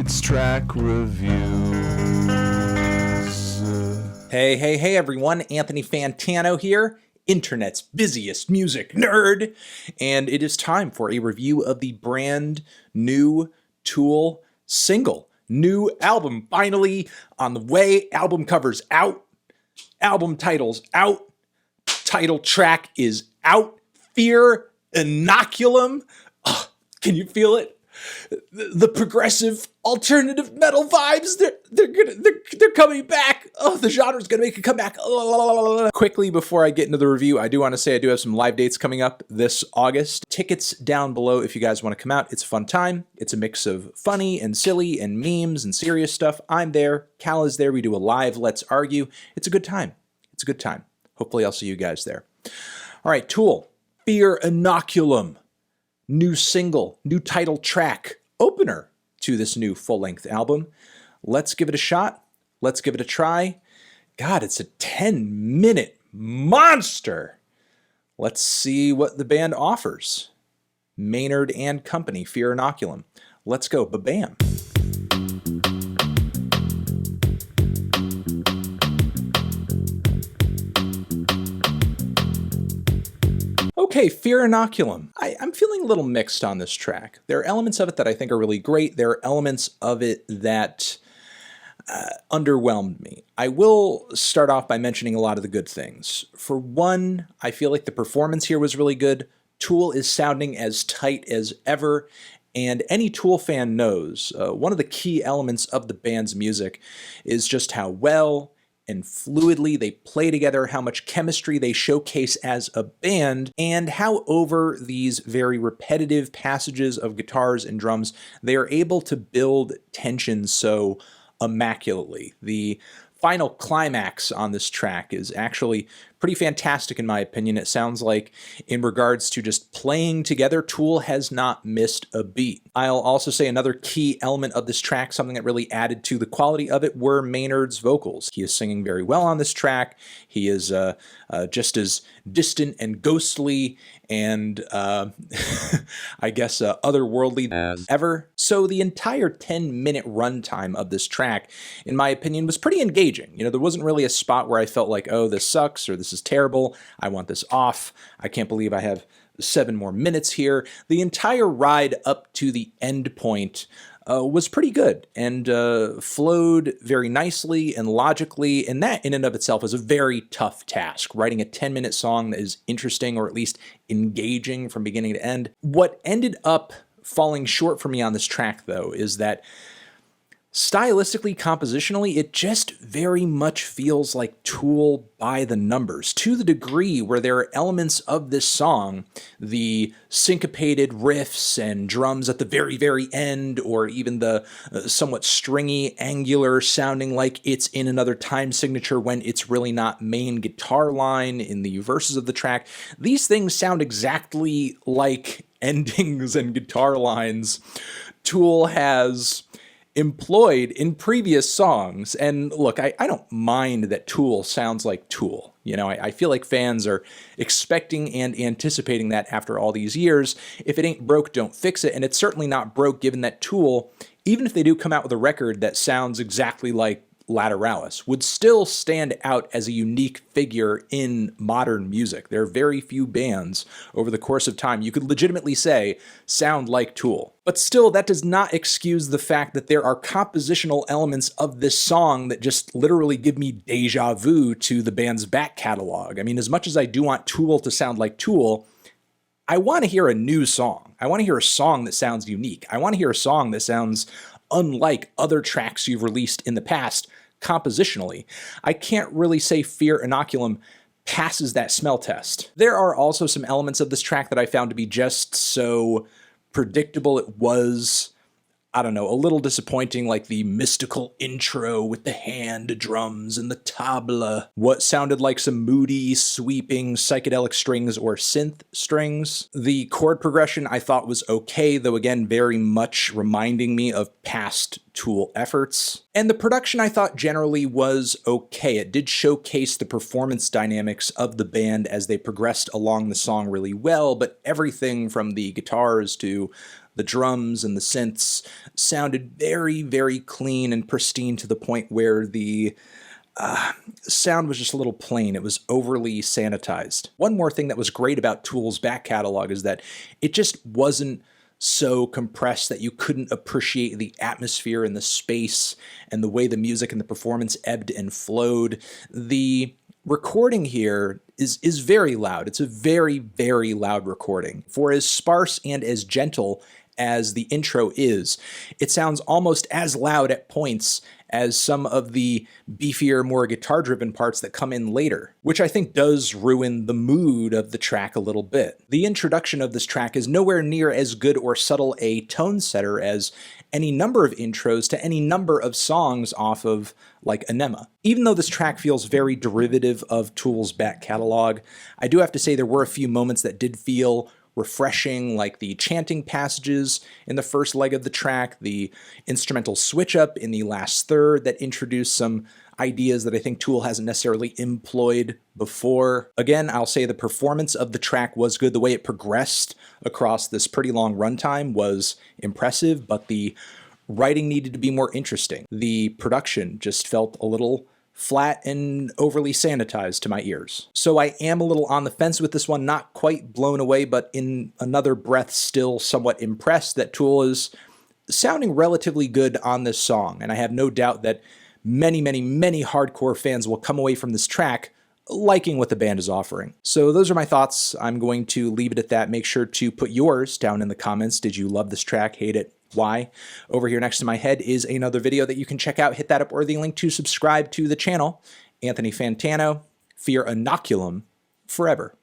It's track reviews. Hey everyone, Anthony Fantano here, internet's busiest music nerd, and it is time for a review of the brand new Tool single. New album finally on the way, album covers out, album titles out, title track is out, Fear Inoculum. Oh, can you feel it? The progressive alternative metal vibes, they're coming back. Oh, the genre's gonna make a comeback. Quickly before I get into the review, I do want to say I do have some live dates coming up this August. Tickets down below if you guys want to come out. It's a fun time. It's a mix of funny and silly and memes and serious stuff. I'm there. Cal is there. We do a live Let's Argue. It's a good time. It's a good time. Hopefully I'll see you guys there. All right, Tool, Fear Inoculum. New single, new title track, opener to this new full-length album. Let's give it a shot. Let's give it a try. God, it's a 10-minute monster. Let's see what the band offers. Maynard and Company, Fear Inoculum. Let's go, ba-bam. Okay, Fear Inoculum. I'm feeling a little mixed on this track. There are elements of it that I think are really great. There are elements of it that underwhelmed me. I will start off by mentioning a lot of the good things. For one, I feel like the performance here was really good. Tool is sounding as tight as ever, and any Tool fan knows one of the key elements of the band's music is just how well and fluidly they play together, how much chemistry they showcase as a band, and how over these very repetitive passages of guitars and drums, they are able to build tension so immaculately. The final climax on this track is actually pretty fantastic in my opinion. It sounds like, in regards to just playing together, Tool has not missed a beat. I'll also say another key element of this track, something that really added to the quality of it, were Maynard's vocals. He is singing very well on this track. He is just as distant and ghostly and I guess otherworldly as ever. So the entire 10-minute runtime of this track, in my opinion, was pretty engaging. You know, there wasn't really a spot where I felt like, oh, this sucks, or this is terrible, I want this off, I can't believe I have 7 more minutes here. The entire ride up to the end point was pretty good and flowed very nicely and logically, and that in and of itself is a very tough task, writing a 10-minute song that is interesting or at least engaging from beginning to end. What ended up falling short for me on this track, though, is that stylistically, compositionally, it just very much feels like Tool by the numbers, to the degree where there are elements of this song, the syncopated riffs and drums at the very end, or even the somewhat stringy, angular, sounding like it's in another time signature when it's really not, main guitar line in the verses of the track. These things sound exactly like endings and guitar lines Tool has employed in previous songs. And look, I don't mind that Tool sounds like Tool. You know, I feel like fans are expecting and anticipating that after all these years. If it ain't broke, don't fix it. And it's certainly not broke, given that Tool, even if they do come out with a record that sounds exactly like Lateralis, would still stand out as a unique figure in modern music. There are very few bands over the course of time you could legitimately say sound like Tool. But still, that does not excuse the fact that there are compositional elements of this song that just literally give me deja vu to the band's back catalog. I mean, as much as I do want Tool to sound like Tool, I want to hear a new song. I want to hear a song that sounds unique. I want to hear a song that sounds unlike other tracks you've released in the past compositionally. I can't really say Fear Inoculum passes that smell test. There are also some elements of this track that I found to be just so predictable it was, I don't know, a little disappointing, like the mystical intro with the hand drums and the tabla, what sounded like some moody, sweeping psychedelic strings or synth strings. The chord progression I thought was okay, though again, very much reminding me of past Tool efforts. And the production I thought generally was okay. It did showcase the performance dynamics of the band as they progressed along the song really well, but everything from the guitars to The drums and the synths sounded very, very clean and pristine to the point where the sound was just a little plain. It was overly sanitized. One more thing that was great about Tool's back catalog is that it just wasn't so compressed that you couldn't appreciate the atmosphere and the space and the way the music and the performance ebbed and flowed. The recording here is very loud. It's a very, very loud recording. For as sparse and as gentle as the intro is, it sounds almost as loud at points as some of the beefier, more guitar-driven parts that come in later, which I think does ruin the mood of the track a little bit. The introduction of this track is nowhere near as good or subtle a tone setter as any number of intros to any number of songs off of, like, Enema. Even though this track feels very derivative of Tool's back catalog, I do have to say there were a few moments that did feel refreshing, like the chanting passages in the first leg of the track, the instrumental switch up in the last third that introduced some ideas that I think Tool hasn't necessarily employed before. Again, I'll say the performance of the track was good. The way it progressed across this pretty long runtime was impressive, but the writing needed to be more interesting. The production just felt a little flat and overly sanitized to my ears. So I am a little on the fence with this one, not quite blown away, but in another breath still somewhat impressed that Tool is sounding relatively good on this song. And I have no doubt that many, many, many hardcore fans will come away from this track liking what the band is offering. So those are my thoughts. I'm going to leave it at that. Make sure to put yours down in the comments. Did you love this track? Hate it? Why? Over here next to my head is another video that you can check out. Hit that up or the link to subscribe to the channel. Anthony Fantano, fear Inoculum forever.